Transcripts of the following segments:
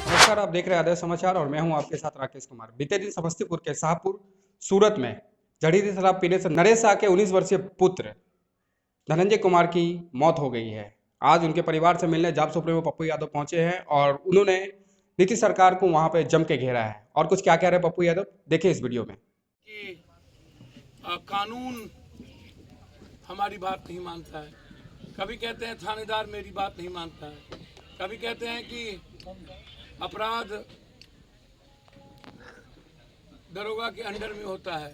नमस्कार, आप देख रहे हैं आदर्श समाचार और मैं हूं आपके साथ राकेश कुमार। बीते दिन समस्तीपुर के शाहपुर सूरत में जहरीली शराब पीने से नरेश शाह के 19 वर्षीय पुत्र धनंजय कुमार की मौत हो गई है। आज उनके परिवार से मिलने जाप सुप्रीमो पप्पू यादव पहुंचे हैं और उन्होंने नीतीश सरकार को वहां पे जम के घेरा है। और कुछ क्या कह रहे हैं पप्पू यादव, देखिए इस वीडियो में। कि कानून हमारी बात नहीं मानता है, कभी कहते हैं थानेदार मेरी बात नहीं मानता है, कभी कहते हैं कि अपराध दरोगा के अंडर में होता है,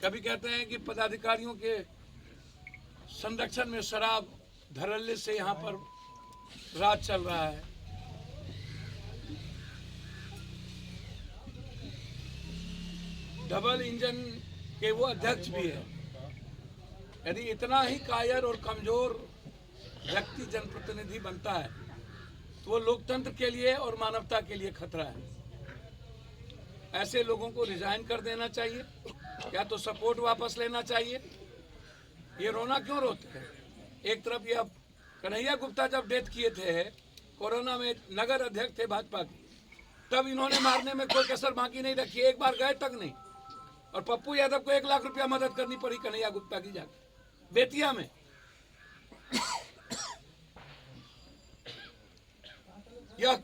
कभी कहते हैं कि पदाधिकारियों के संरक्षण में शराब धड़ल्ले से यहाँ पर राज चल रहा है। डबल इंजन के वो अध्यक्ष भी है। यदि इतना ही कायर और कमजोर व्यक्ति जनप्रतिनिधि बनता है तो वो लोकतंत्र के लिए और मानवता के लिए खतरा है। ऐसे लोगों को रिजाइन कर देना चाहिए या तो सपोर्ट वापस लेना चाहिए। ये रोना क्यों रोते हैं? एक तरफ ये अब कन्हैया गुप्ता जब डेथ किए थे कोरोना में, नगर अध्यक्ष थे भाजपा के, तब इन्होंने मारने में कोई कसर बाकी नहीं रखी, एक बार गए तक नहीं। और पप्पू यादव को 1 लाख रुपया मदद करनी पड़ी कन्हैया गुप्ता की जाकर बेतिया में। यह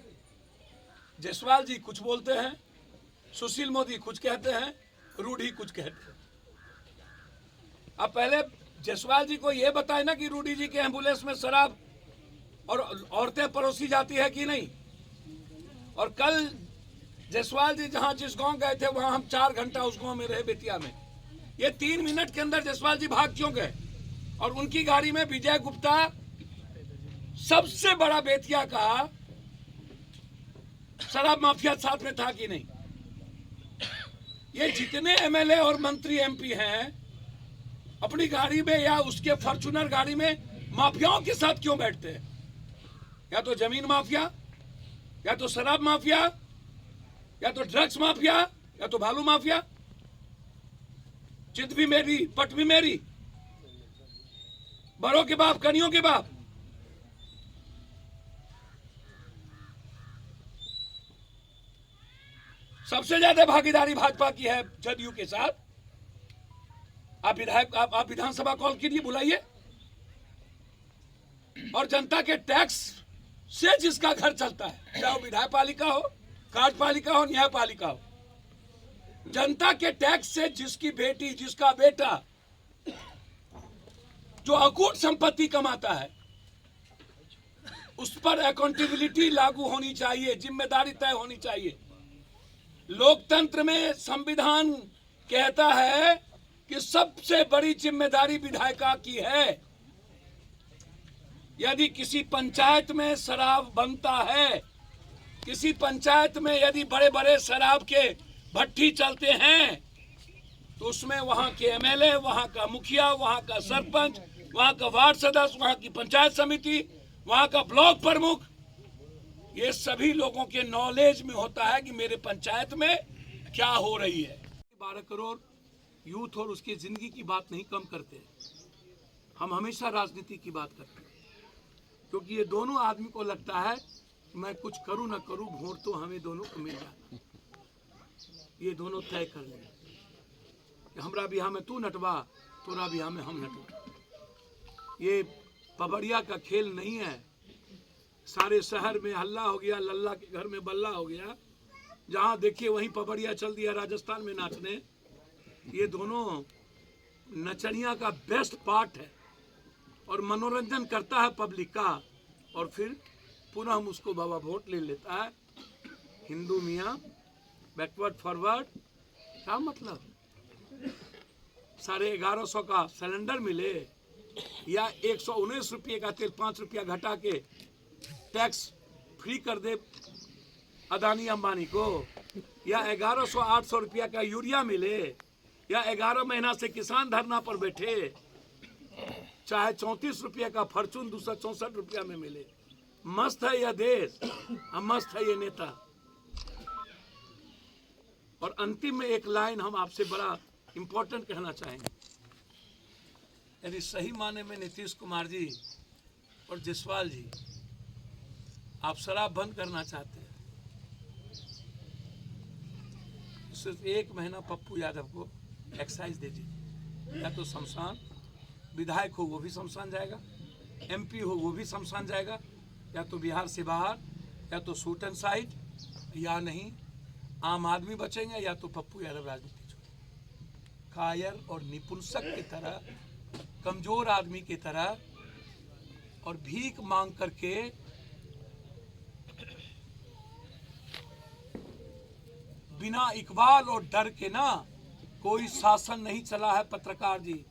जायसवाल जी कुछ बोलते हैं, सुशील मोदी कुछ कहते हैं, रूडी कुछ कहते हैं। अब पहले जायसवाल जी को यह बताए ना कि रूडी जी के एम्बुलेंस में शराब और औरतें परोसी जाती है कि नहीं। और कल जायसवाल जी जहां जिस गांव गए थे वहां हम 4 घंटा उस गांव में रहे बेतिया में। ये 3 मिनट के अंदर जायसवाल जी भाग क्यों गए? और उनकी गाड़ी में विजय गुप्ता, सबसे बड़ा बेतिया का शराब माफिया साथ में था कि नहीं? ये जितने एमएलए और मंत्री एमपी हैं अपनी गाड़ी में या उसके फॉर्च्यूनर गाड़ी में माफियाओं के साथ क्यों बैठते हैं? या तो जमीन माफिया, या तो शराब माफिया, या तो ड्रग्स माफिया, या तो भालू माफिया। चित भी मेरी पट भी मेरी, बड़ों के बाप कनियों के बाप। सबसे ज्यादा भागीदारी भाजपा की है जदयू के साथ। आप विधानसभा कॉल कीजिए, बुलाइए। और जनता के टैक्स से जिसका घर चलता है, चाहे वो विधायक पालिका हो, कार्यपालिका हो, न्यायपालिका हो, जनता के टैक्स से जिसकी बेटी, जिसका बेटा जो अकूट संपत्ति कमाता है, उस पर अकाउंटेबिलिटी लागू होनी चाहिए, जिम्मेदारी तय होनी चाहिए। लोकतंत्र में संविधान कहता है कि सबसे बड़ी जिम्मेदारी विधायिका की है। यदि किसी पंचायत में शराब बनता है, किसी पंचायत में यदि बड़े बड़े शराब के भट्टी चलते हैं, तो उसमें वहां के एमएलए, वहां का मुखिया, वहां का सरपंच, वहां का वार्ड सदस्य, वहां की पंचायत समिति, वहां का ब्लॉक प्रमुख, ये सभी लोगों के नॉलेज में होता है कि मेरे पंचायत में क्या हो रही है। 12 करोड़ यूथ और उसकी जिंदगी की बात नहीं कम करते, हम हमेशा राजनीति की बात करते हैं, क्योंकि ये दोनों आदमी को लगता है मैं कुछ करूं ना करूं, वोट तो हमें दोनों को मिल जाता। ये दोनों तय कर लें, हमरा बिहार में तू नटवा, तोरा बिहार में हम नटवा। ये पबड़िया का खेल नहीं है। सारे शहर में हल्ला हो गया, लल्ला के घर में बल्ला हो गया, जहां देखिए वहीं पबड़िया चल दिया राजस्थान में नाचने। ये दोनों नचनिया का बेस्ट पार्ट है और मनोरंजन करता है पब्लिक का, और फिर पुनः उसको बाबा वोट ले लेता है। हिंदू मियाँ बैकवर्ड फॉरवर्ड, क्या मतलब? 1150 का सिलेंडर मिले या 119 रुपये का तेल 5 रुपया घटा के टैक्स फ्री कर दे अदानी अंबानी को, या 1100-800 रुपया का यूरिया मिले, या 11 महीना से किसान धरना पर बैठे, चाहे 34 रुपया का फॉर्चून 264 रुपया में मिले। मस्त है यह देश और मस्त है ये नेता। और अंतिम में एक लाइन हम आपसे बड़ा इंपॉर्टेंट कहना चाहेंगे। यदि सही माने में नीतीश कुमार जी और जसवाल जी आप शराब बंद करना चाहते हैं, तो सिर्फ 1 महीना पप्पू यादव को एक्साइज दे दीजिए। या तो शमशान, विधायक हो वो भी शमशान जाएगा, MP हो वो भी शमशान जाएगा, या तो बिहार से बाहर, या तो शूट एंड साइड, या नहीं आम आदमी बचेंगे, या तो पप्पू यादव राजनीति छोड़ेंगे। कायर और निपुंसक की तरह, कमजोर आदमी की तरह और भीख मांग करके बिना इकबाल और डर के ना कोई शासन नहीं चला है पत्रकार जी।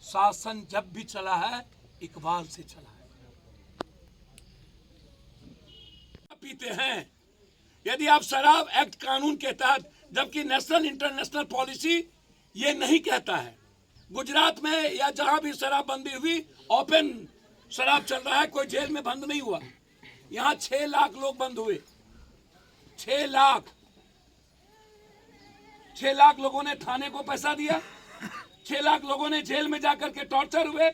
शासन जब भी चला है इकबाल से चला है। पीते हैं यदि आप शराब एक्ट कानून के तहत, जबकि नेशनल इंटरनेशनल पॉलिसी ये नहीं कहता है। गुजरात में या जहां भी शराबबंदी हुई ओपन शराब चल रहा है, कोई जेल में बंद नहीं हुआ। यहां 6 लाख लोग बंद हुए, 6 लाख 6 लाख लोगों ने थाने को पैसा दिया, 6 लाख लोगों ने जेल में जाकर के टॉर्चर हुए,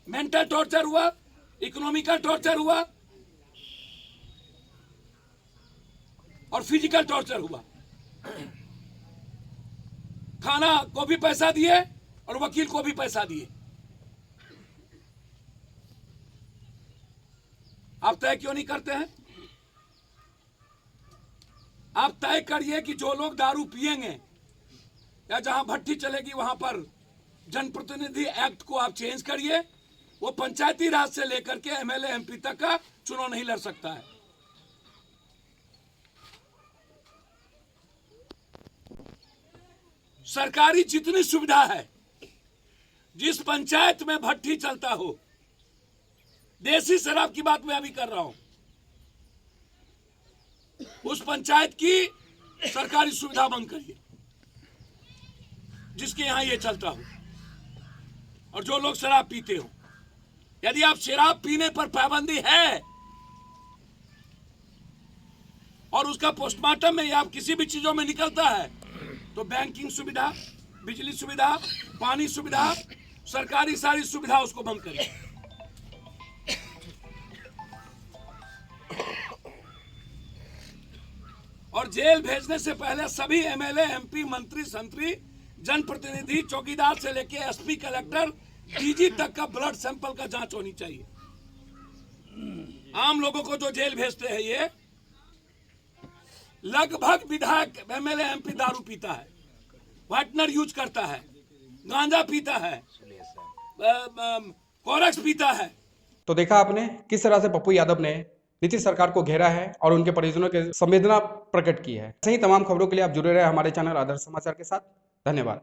मेंटल टॉर्चर हुआ, इकोनॉमिकल टॉर्चर हुआ और फिजिकल टॉर्चर हुआ। थाना को भी पैसा दिए और वकील को भी पैसा दिए। आप तय क्यों नहीं करते हैं? आप तय करिए कि जो लोग दारू पिएंगे या जहां भट्टी चलेगी वहां पर जनप्रतिनिधि एक्ट को आप चेंज करिए। वो पंचायती राज से लेकर के MLA MP तक का चुनाव नहीं लड़ सकता है। सरकारी जितनी सुविधा है, जिस पंचायत में भट्टी चलता हो, देसी शराब की बात मैं अभी कर रहा हूं, उस पंचायत की सरकारी सुविधा बंद करिए जिसके यहां ये चलता हो। और जो लोग शराब पीते हो, यदि आप शराब पीने पर पाबंदी है और उसका पोस्टमार्टम में या किसी भी चीजों में निकलता है, तो बैंकिंग सुविधा, बिजली सुविधा, पानी सुविधा, सरकारी सारी सुविधा उसको बंद करिए। और जेल भेजने से पहले सभी MLA MP मंत्री संतरी जनप्रतिनिधि चौकीदार से लेके SP कलेक्टर DG तक का ब्लड सैंपल का जांच होनी चाहिए। आम लोगों को जो जेल भेजते हैं, ये लगभग विधायक MLA MP दारू पीता है, व्हाइटनर यूज करता है, गांजा पीता है, कोरक्स पीता है। तो देखा आपने किस तरह से पप्पू यादव ने नीतीश सरकार को घेरा है और उनके परिजनों के संवेदना प्रकट की है। ऐसे ही तमाम खबरों के लिए आप जुड़े रहे हमारे चैनल आदर्श समाचार के साथ। धन्यवाद।